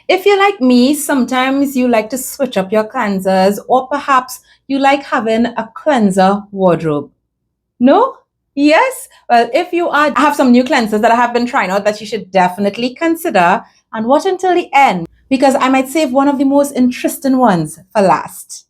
If you're like me, sometimes you like to switch up your cleansers, or perhaps you like having a cleanser wardrobe. No? Yes? Well, if you are, I have some new cleansers that I have been trying out that you should definitely consider and watch until the end because I might save one of the most interesting ones for last.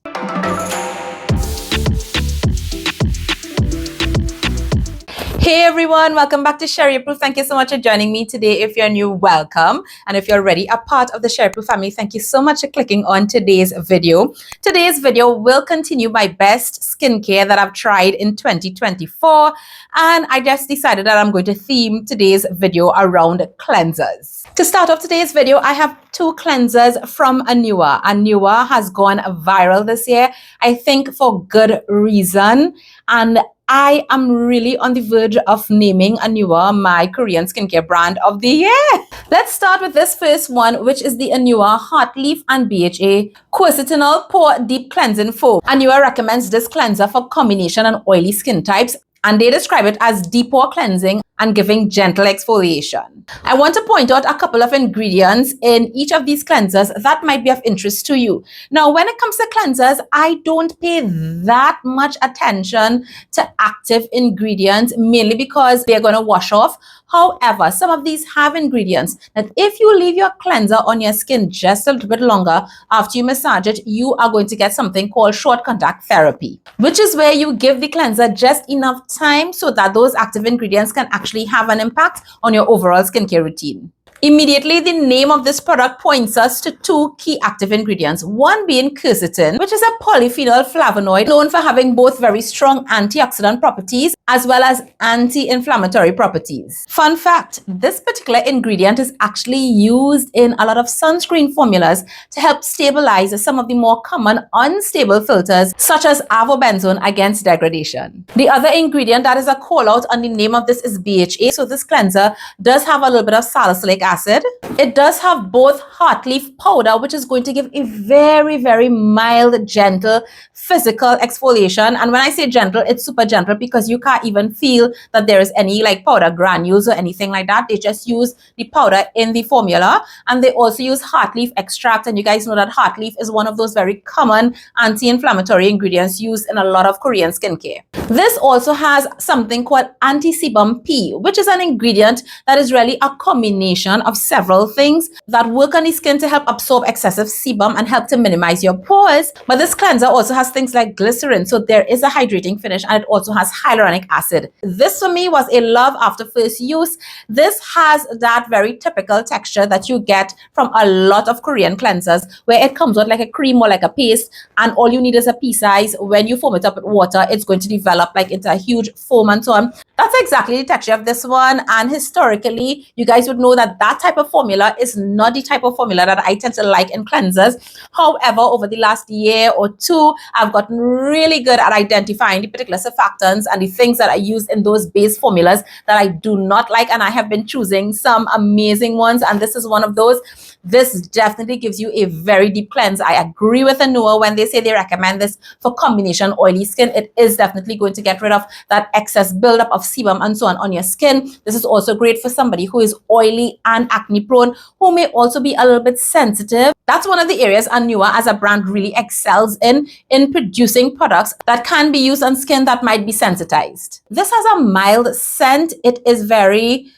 Hey everyone, welcome back to SheriApproved. Thank you so much for joining me today. If you're new, welcome. And if you're already a part of the SheriApproved family, thank you so much for clicking on today's video. Today's video will continue my best skincare that I've tried in 2024. And I just decided that I'm going to theme today's video around cleansers. To start off today's video, I have two cleansers from ANUA. ANUA has gone viral this year, I think for good reason. And I am really on the verge of naming ANUA my Korean skincare brand of the year. Let's start with this first one, which is the ANUA Heartleaf and BHA Quercetinol Pore Deep Cleansing Foam. ANUA recommends this cleanser for combination and oily skin types, and they describe it as deep pore cleansing and giving gentle exfoliation. I want to point out a couple of ingredients in each of these cleansers that might be of interest to you. Now, when it comes to cleansers, I don't pay that much attention to active ingredients, mainly because they're going to wash off. However, some of these have ingredients that if you leave your cleanser on your skin just a little bit longer after you massage it, you are going to get something called short contact therapy, which is where you give the cleanser just enough time so that those active ingredients can actually have an impact on your overall skincare routine. Immediately, the name of this product points us to two key active ingredients, one being quercetin, which is a polyphenol flavonoid known for having both very strong antioxidant properties as well as anti-inflammatory properties. Fun fact, this particular ingredient is actually used in a lot of sunscreen formulas to help stabilize some of the more common unstable filters such as avobenzone against degradation. The other ingredient that is a call out on the name of this is BHA. So this cleanser does have a little bit of salicylic acid. It does have both Heartleaf powder, which is going to give a very, very mild, gentle physical exfoliation. And when I say gentle, it's super gentle because you can't even feel that there is any like powder granules or anything like that. They just use the powder in the formula. And they also use Heartleaf extract. And you guys know that Heartleaf is one of those very common anti-inflammatory ingredients used in a lot of Korean skincare. This also has something called anti-sebum P, which is an ingredient that is really a combination of several things that work on the skin to help absorb excessive sebum and help to minimize your pores. But this cleanser also has things like glycerin, so there is a hydrating finish, and it also has hyaluronic acid. This for me was a love after first use. This has that very typical texture that you get from a lot of Korean cleansers, where it comes out like a cream or like a paste, and all you need is a pea size. When you foam it up with water, it's going to develop like into a huge foam and so on. That's exactly the texture of this one, and historically, you guys would know that that type of formula is not the type of formula that I tend to like in cleansers. However, over the last year or two, I've gotten really good at identifying the particular surfactants and the things that I use in those base formulas that I do not like, and I have been choosing some amazing ones, and this is one of those. This definitely gives you a very deep cleanse. I agree with ANUA when they say they recommend this for combination oily skin. It is definitely going to get rid of that excess buildup of sebum and so on your skin. This is also great for somebody who is oily and acne prone, who may also be a little bit sensitive. That's one of the areas ANUA as a brand really excels in producing products that can be used on skin that might be sensitized. This has a mild scent. It is very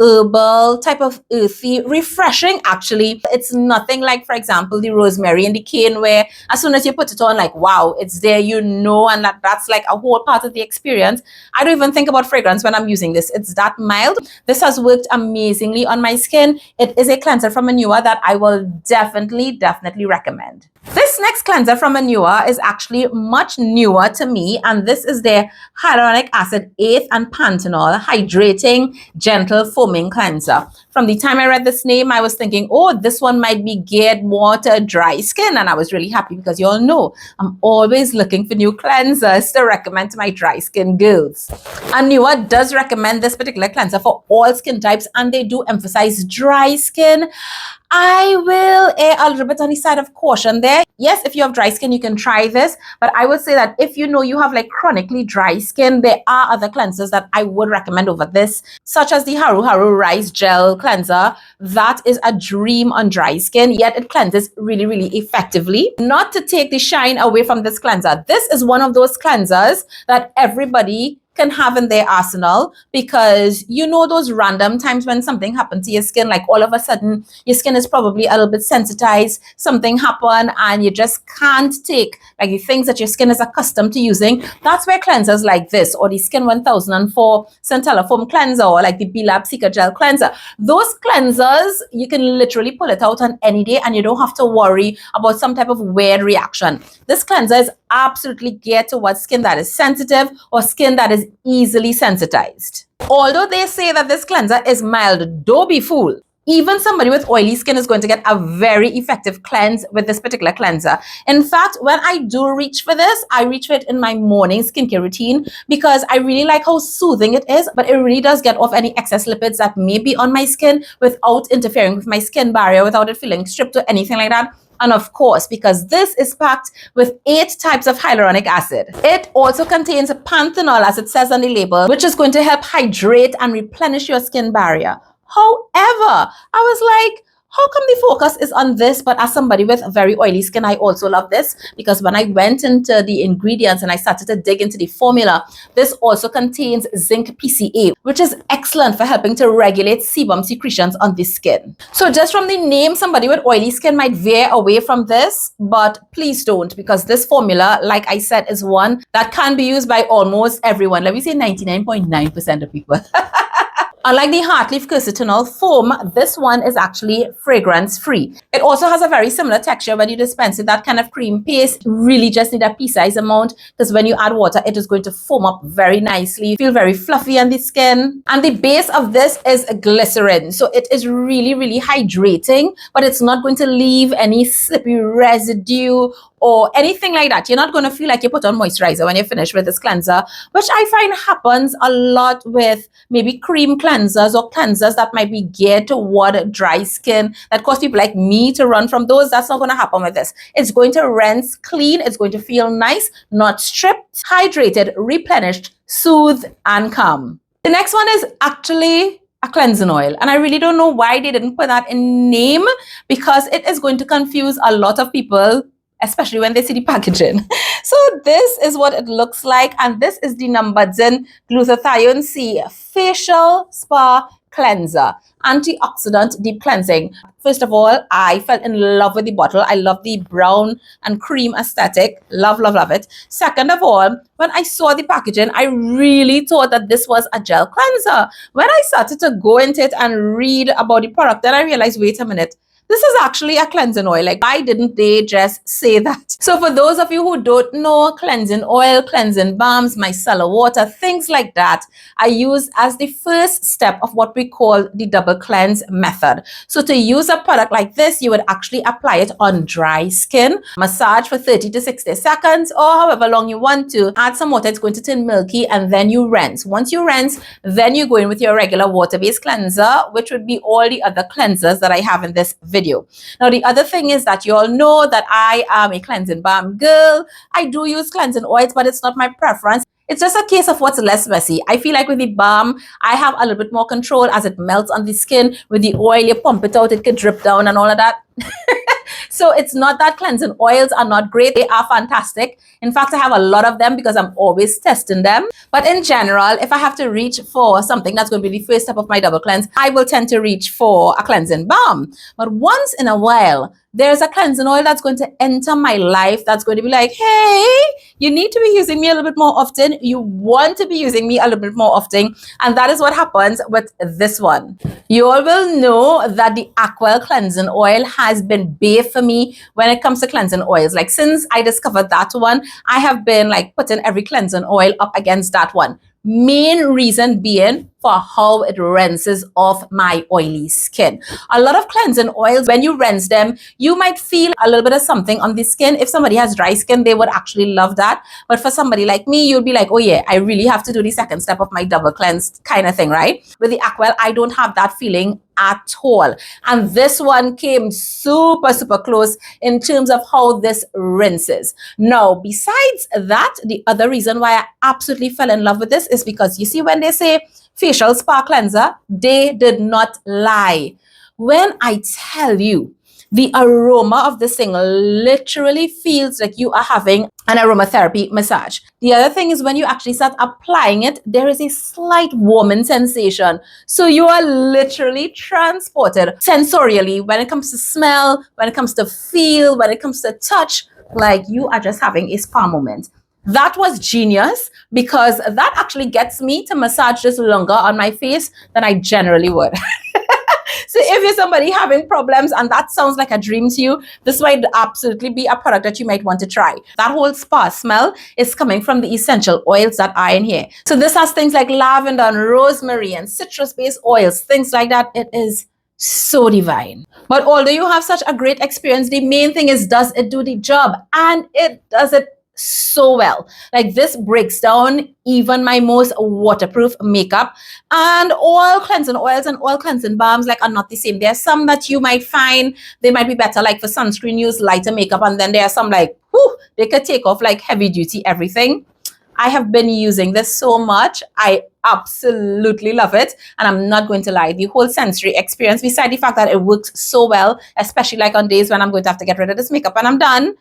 herbal, type of earthy, refreshing actually. It's nothing like, for example, the rosemary and the cane, where as soon as you put it on, like, wow, it's there, you know, and that's like a whole part of the experience. I don't even think about fragrance when I'm using this. It's that mild. This has worked amazingly on my skin. It is a cleanser from ANUA that I will definitely recommend. This next cleanser from ANUA is actually much newer to me, and this is their Hyaluronic Acid 8th and Panthenol Hydrating Gentle Foaming Cleanser. From the time I read this name, I was thinking, oh, this one might be geared more to dry skin, and I was really happy because you all know I'm always looking for new cleansers to recommend to my dry skin girls. ANUA does recommend this particular cleanser for all skin types, and they do emphasize dry skin. I will err a little bit on the side of caution there. Yes, if you have dry skin, you can try this, but I would say that if you know you have like chronically dry skin, there are other cleansers that I would recommend over this, such as the Haru Haru Rice Gel Cleanser. That is a dream on dry skin, yet it cleanses really, really effectively. Not to take the shine away from this cleanser, this is one of those cleansers that everybody can have in their arsenal, because you know those random times when something happened to your skin, like all of a sudden your skin is probably a little bit sensitized, something happened and you just can't take like the things that your skin is accustomed to using. That's where cleansers like this, or the Skin 1004 Centella Foam Cleanser, or like the B-Lab Seeker Gel Cleanser, those cleansers, you can literally pull it out on any day and you don't have to worry about some type of weird reaction. This cleanser is absolutely geared towards skin that is sensitive or skin that is easily sensitized. Although they say that this cleanser is mild, don't be fooled. Even somebody with oily skin is going to get a very effective cleanse with this particular cleanser. In fact, when I do reach for this, I reach for it in my morning skincare routine because I really like how soothing it is, but it really does get off any excess lipids that may be on my skin without interfering with my skin barrier, without it feeling stripped or anything like that. And of course, because this is packed with 8 types of hyaluronic acid. It also contains panthenol, as it says on the label, which is going to help hydrate and replenish your skin barrier. However, I was like, how come the focus is on this? But as somebody with very oily skin, I also love this, because when I went into the ingredients and I started to dig into the formula, this also contains zinc PCA, which is excellent for helping to regulate sebum secretions on the skin. So just from the name, somebody with oily skin might veer away from this, but please don't, because this formula, like I said, is one that can be used by almost everyone. Let me say 99.9% of people. Unlike the Heartleaf Quercetinol foam, this one is actually fragrance-free. It also has a very similar texture when you dispense it. That kind of cream paste, really just need a pea-sized amount, because when you add water, it is going to foam up very nicely. You feel very fluffy on the skin. And the base of this is glycerin. So it is really, really hydrating, but it's not going to leave any slippy residue or anything like that. You're not going to feel like you put on moisturizer when you're finished with this cleanser, which I find happens a lot with maybe cream cleansers or cleansers that might be geared toward dry skin that cause people like me to run from those. That's not going to happen with this. It's going to rinse clean. It's going to feel nice, not stripped, hydrated, replenished, soothed, and calm. The next one is actually a cleansing oil, and I really don't know why they didn't put that in name, because it is going to confuse a lot of people, especially when they see the packaging. So this is what it looks like, and this is the Numbuzin Glutathione C Facial Spa Cleanser, Antioxidant Deep Cleansing. First of all, I fell in love with the bottle. I love the brown and cream aesthetic. Love, love, love it. Second of all, when I saw the packaging, I really thought that this was a gel cleanser. When I started to go into it and read about the product, then I realized, wait a minute, this is actually a cleansing oil. Like, why didn't they just say that? So for those of you who don't know, cleansing oil, cleansing balms, micellar water, things like that, I use as the first step of what we call the double cleanse method. So to use a product like this, you would actually apply it on dry skin, massage for 30 to 60 seconds, or however long you want to. Add some water, it's going to turn milky, and then you rinse. Once you rinse, then you go in with your regular water-based cleanser, which would be all the other cleansers that I have in this video. Now, the other thing is that you all know that I am a cleansing balm girl. I do use cleansing oils, but it's not my preference. It's just a case of what's less messy. I feel like with the balm, I have a little bit more control as it melts on the skin. With the oil, you pump it out, it can drip down and all of that. So it's not that cleansing oils are not great. They are fantastic. In fact, I have a lot of them because I'm always testing them. But in general, if I have to reach for something that's going to be the first step of my double cleanse, I will tend to reach for a cleansing balm. But once in a while, there's a cleansing oil that's going to enter my life that's going to be like, hey, you need to be using me a little bit more often. You want to be using me a little bit more often. And that is what happens with this one. You all will know that the Aqua cleansing oil has been bae for me when it comes to cleansing oils. Like, since I discovered that one, I have been like putting every cleansing oil up against that one. Main reason being for how it rinses off my oily skin. A lot of cleansing oils, when you rinse them, you might feel a little bit of something on the skin. If somebody has dry skin, they would actually love that. But for somebody like me, you'll be like, oh yeah, I really have to do the second step of my double cleanse kind of thing, right? With the Aquel, I don't have that feeling at all. And this one came super close in terms of how this rinses. Now, besides that, the other reason why I absolutely fell in love with this is because you see, when they say facial spa cleanser, they did not lie. When I tell you, the aroma of this thing literally feels like you are having an aromatherapy massage. The other thing is, when you actually start applying it, there is a slight warming sensation. So you are literally transported sensorially when it comes to smell, when it comes to feel, when it comes to touch, like you are just having a spa moment. That was genius, because that actually gets me to massage this longer on my face than I generally would. So if you're somebody having problems and that sounds like a dream to you, this might absolutely be a product that you might want to try. That whole spa smell is coming from the essential oils that are in here. So this has things like lavender and rosemary and citrus-based oils, things like that. It is so divine. But although you have such a great experience, the main thing is, does it do the job? And it does it so well. Like, this breaks down even my most waterproof makeup. And all cleansing oils and all cleansing balms like are not the same. There are some that you might find they might be better, like for sunscreen, use lighter makeup, and then there are some like, whew, they could take off like heavy duty everything. I have been using this so much. I absolutely love it. And I'm not going to lie, the whole sensory experience, beside the fact that it works so well, especially like on days when I'm going to have to get rid of this makeup and I'm done,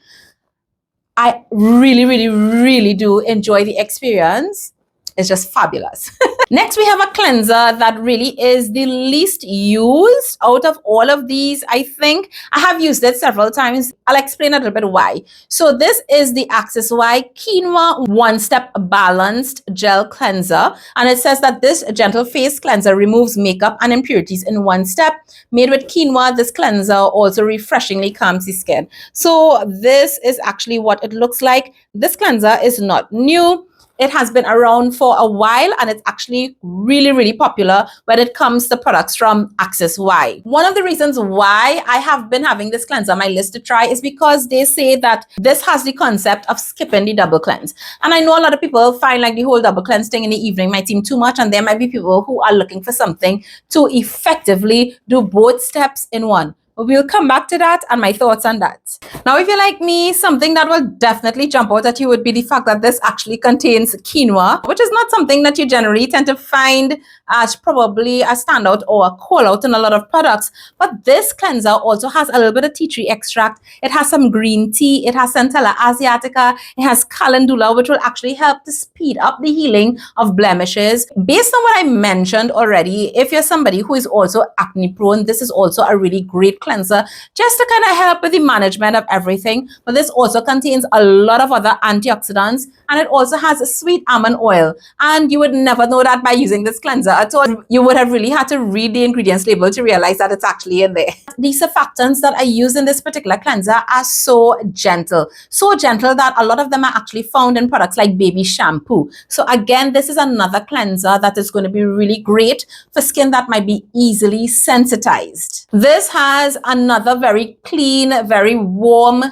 I really do enjoy the experience. It's just fabulous. Next, we have a cleanser that really is the least used out of all of these, I think. I have used it several times. I'll explain a little bit why. So this is the Access Y Quinoa One-Step Balanced Gel Cleanser. And it says that this gentle face cleanser removes makeup and impurities in one step. Made with quinoa, this cleanser also refreshingly calms the skin. So this is actually what it looks like. This cleanser is not new. It has been around for a while, and it's actually really popular when it comes to products from Access Y. One of the reasons why I have been having this cleanser on my list to try is because they say that this has the concept of skipping the double cleanse. And I know a lot of people find like the whole double cleanse thing in the evening might seem too much, and there might be people who are looking for something to effectively do both steps in one. We'll come back to that and my thoughts on that. Now, if you're like me, something that will definitely jump out at you would be the fact that this actually contains quinoa, which is not something that you generally tend to find as probably a standout or a call out in a lot of products. But this cleanser also has a little bit of tea tree extract. It has some green tea. It has Centella asiatica. It has calendula, which will actually help to speed up the healing of blemishes. Based on what I mentioned already, if you're somebody who is also acne prone, this is also a really great cleanser just to kind of help with the management of everything. But this also contains a lot of other antioxidants, and it also has a sweet almond oil. And you would never know that by using this cleanser at all. You would have really had to read the ingredients label to realize that it's actually in there. The surfactants that I use in this particular cleanser are so gentle that a lot of them are actually found in products like baby shampoo. So again, this is another cleanser that is going to be really great for skin that might be easily sensitized. This has another very clean, very warm,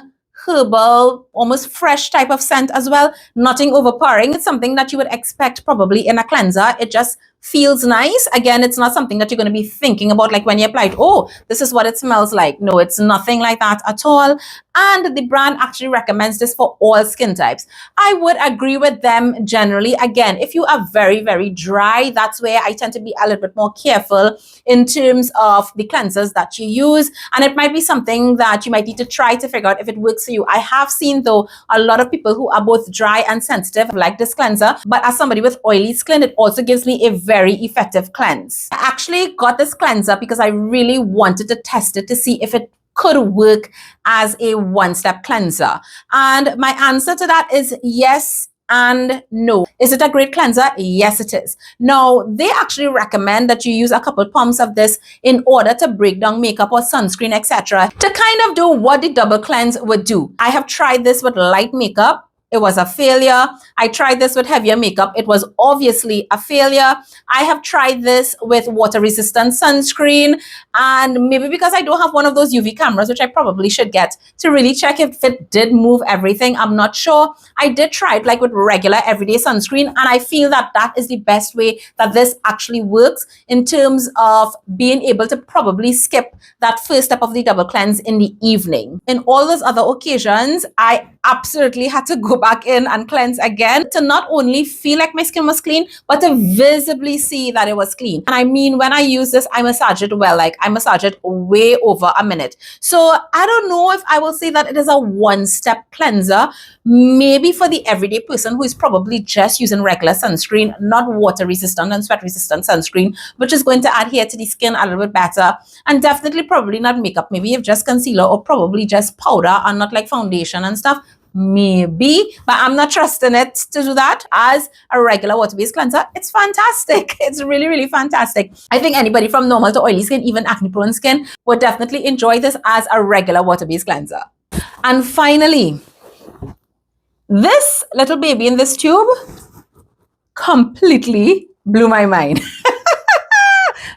herbal, almost fresh type of scent as well. Nothing overpowering. It's something that you would expect probably in a cleanser. It just feels nice. Again, it's not something that you're going to be thinking about like when you apply it, oh, this is what it smells like. No, it's nothing like that at all. And the brand actually recommends this for all skin types. I would agree with them generally. Again, if you are very dry, that's where I tend to be a little bit more careful in terms of the cleansers that you use. And it might be something that you might need to try to figure out if it works for you. I have seen though a lot of people who are both dry and sensitive like this cleanser, but as somebody with oily skin, it also gives me a very effective cleanse. I actually got this cleanser because I really wanted to test it to see if it could work as a one-step cleanser. And my answer to that is yes and no. Is it a great cleanser? Yes, it is. Now, they actually recommend that you use a couple pumps of this in order to break down makeup or sunscreen, etc., to kind of do what the double cleanse would do. I have tried this with light makeup. It was a failure. I tried this with heavier makeup. It was obviously a failure. I have tried this with water-resistant sunscreen, and maybe because I don't have one of those UV cameras, which I probably should get to really check if it did move everything. I'm not sure. I did try it like with regular everyday sunscreen, and I feel that that is the best way that this actually works in terms of being able to probably skip that first step of the double cleanse in the evening. In all those other occasions, I absolutely had to go back in and cleanse again to not only feel like my skin was clean, but to visibly see that it was clean. And I mean, when I use this, I massage it well, like I massage it way over a minute. So I don't know if I will say that it is a one-step cleanser. Maybe for the everyday person who is probably just using regular sunscreen, not water-resistant and sweat-resistant sunscreen, which is going to adhere to the skin a little bit better. And definitely probably not makeup. Maybe you've just concealer or probably just powder and not like foundation and stuff. Maybe, but I'm not trusting it to do that as a regular water-based cleanser. It's fantastic. It's really, really fantastic. I think anybody from normal to oily skin, even acne-prone skin, would definitely enjoy this as a regular water-based cleanser. And finally, this little baby in this tube completely blew my mind.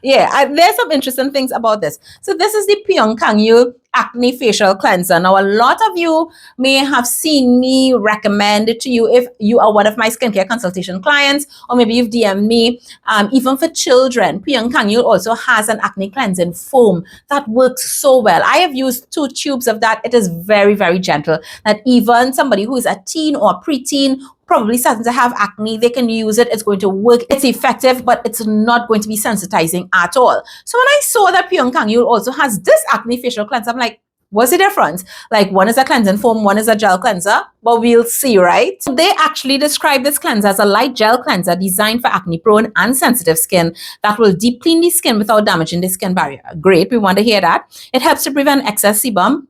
Yeah, there's some interesting things about this. So this is the Pyunkang Acne Facial Cleanser. Now, a lot of you may have seen me recommend it to you if you are one of my skincare consultation clients, or maybe you've DM'd me. Even for children, Pyunkang also has an acne cleansing foam that works so well. I have used 2 tubes of that. It is very, very gentle. That even somebody who is a teen or preteen, probably starting to have acne, they can use it. It's going to work. It's effective, but it's not going to be sensitizing at all. So when I saw that Pyunkang also has this acne facial cleanser, I'm like, what's the difference? Like, one is a cleansing foam, one is a gel cleanser, but we'll see, right? They actually describe this cleanser as a light gel cleanser designed for acne-prone and sensitive skin that will deep clean the skin without damaging the skin barrier. Great, we want to hear that. It helps to prevent excess sebum,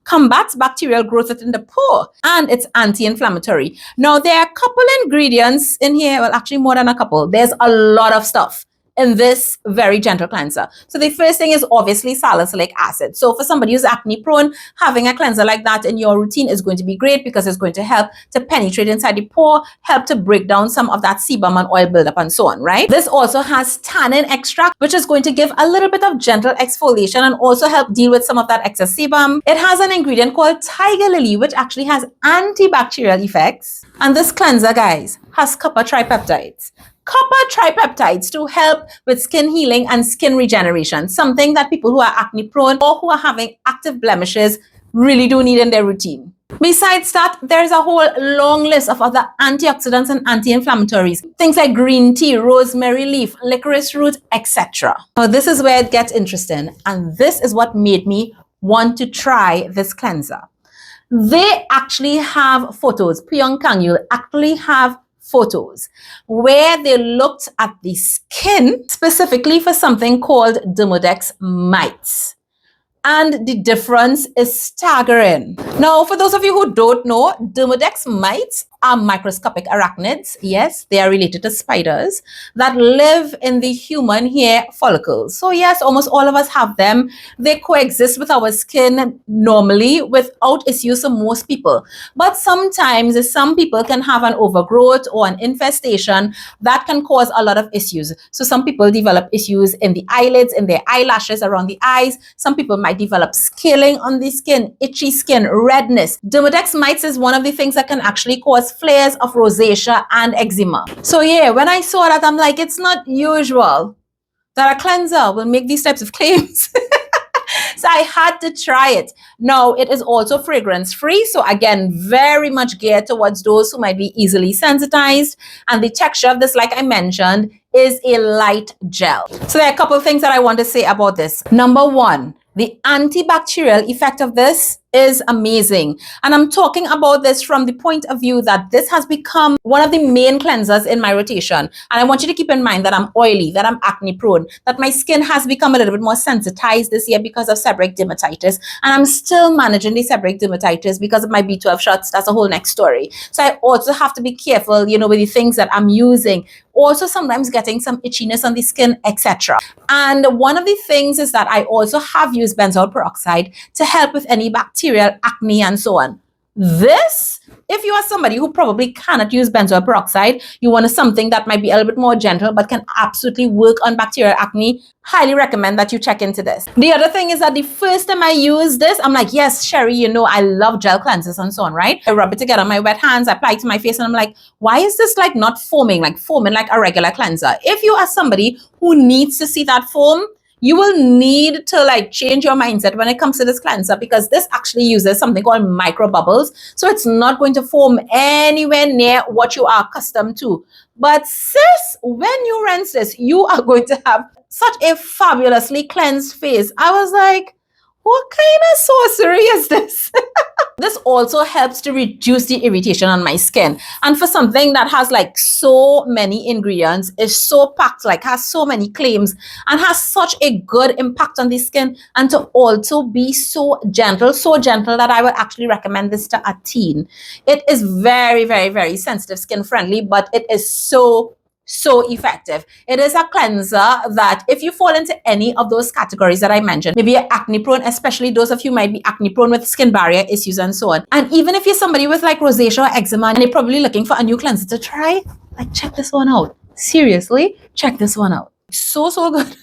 combats bacterial growth within the pore, and it's anti-inflammatory. Now, there are a couple ingredients in here, well, actually more than a couple. There's a lot of stuff in this very gentle cleanser. So the first thing is obviously salicylic acid. So for somebody who's acne prone, having a cleanser like that in your routine is going to be great because it's going to help to penetrate inside the pore, help to break down some of that sebum and oil buildup and so on, right? This also has tannin extract, which is going to give a little bit of gentle exfoliation and also help deal with some of that excess sebum. It has an ingredient called tiger lily, which actually has antibacterial effects. And this cleanser, guys, has copper tripeptides. Copper tripeptides to help with skin healing and skin regeneration, something that people who are acne prone or who are having active blemishes really do need in their routine. Besides that, there's a whole long list of other antioxidants and anti-inflammatories, things like green tea, rosemary leaf, licorice root, etc. Now, this is where it gets interesting, and this is what made me want to try this cleanser. They actually have photos. Pyunkang actually have photos where they looked at the skin specifically for something called dermodex mites. And the difference is staggering. Now, for those of you who don't know, dermodex mites are microscopic arachnids. Yes, they are related to spiders that live in the human hair follicles. So yes, almost all of us have them. They coexist with our skin normally without issues for most people. But sometimes some people can have an overgrowth or an infestation that can cause a lot of issues. So some people develop issues in the eyelids, in their eyelashes, around the eyes. Some people might develop scaling on the skin, itchy skin, redness. Dermodex mites is one of the things that can actually cause flares of rosacea and eczema. So yeah, when I saw that, I'm like, it's not usual that a cleanser will make these types of claims. So I had to try it. Now, it is also fragrance free. So again, very much geared towards those who might be easily sensitized. And the texture of this, like I mentioned, is a light gel. So there are a couple of things that I want to say about this. Number one, the antibacterial effect of this is amazing. And I'm talking about this from the point of view that this has become one of the main cleansers in my rotation. And I want you to keep in mind that I'm oily, that I'm acne prone, that my skin has become a little bit more sensitized this year because of seborrheic dermatitis. And I'm still managing the seborrheic dermatitis because of my B12 shots. That's a whole next story. So I also have to be careful, you know, with the things that I'm using. Also sometimes getting some itchiness on the skin, etc. And one of the things is that I also have used benzoyl peroxide to help with any bacterial acne and so on. This, if you are somebody who probably cannot use benzoyl peroxide, you want something that might be a little bit more gentle but can absolutely work on bacterial acne, highly recommend that you check into this. The other thing is that the first time I used this, I'm like, yes, Sherry, you know, I love gel cleansers and so on, right? I rub it together on my wet hands, I apply it to my face, and I'm like, why is this like not foaming like a regular cleanser? If you are somebody who needs to see that foam, you will need to like change your mindset when it comes to this cleanser, because this actually uses something called micro bubbles. So it's not going to foam anywhere near what you are accustomed to. But sis, when you rinse this, you are going to have such a fabulously cleansed face. I was like, what kind of sorcery is this? This also helps to reduce the irritation on my skin. And for something that has like so many ingredients, is so packed, like has so many claims, and has such a good impact on the skin, and to also be so gentle that I would actually recommend this to a teen. It is very, very, very sensitive skin friendly, but it is so effective. It is a cleanser that if you fall into any of those categories that I mentioned, maybe you're acne prone, especially those of you might be acne prone with skin barrier issues and so on. And even if you're somebody with like rosacea or eczema and you're probably looking for a new cleanser to try, like check this one out. Seriously, check this one out. So good.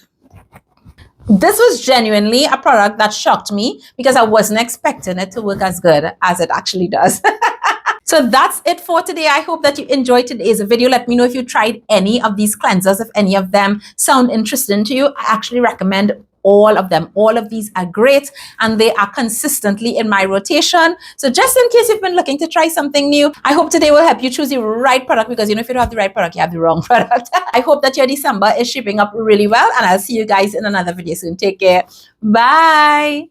This was genuinely a product that shocked me because I wasn't expecting it to work as good as it actually does. So that's it for today. I hope that you enjoyed today's video. Let me know if you tried any of these cleansers, if any of them sound interesting to you. I actually recommend all of them. All of these are great and they are consistently in my rotation. So just in case you've been looking to try something new, I hope today will help you choose the right product, because you know, if you don't have the right product, you have the wrong product. I hope that your December is shaping up really well, and I'll see you guys in another video soon. Take care. Bye.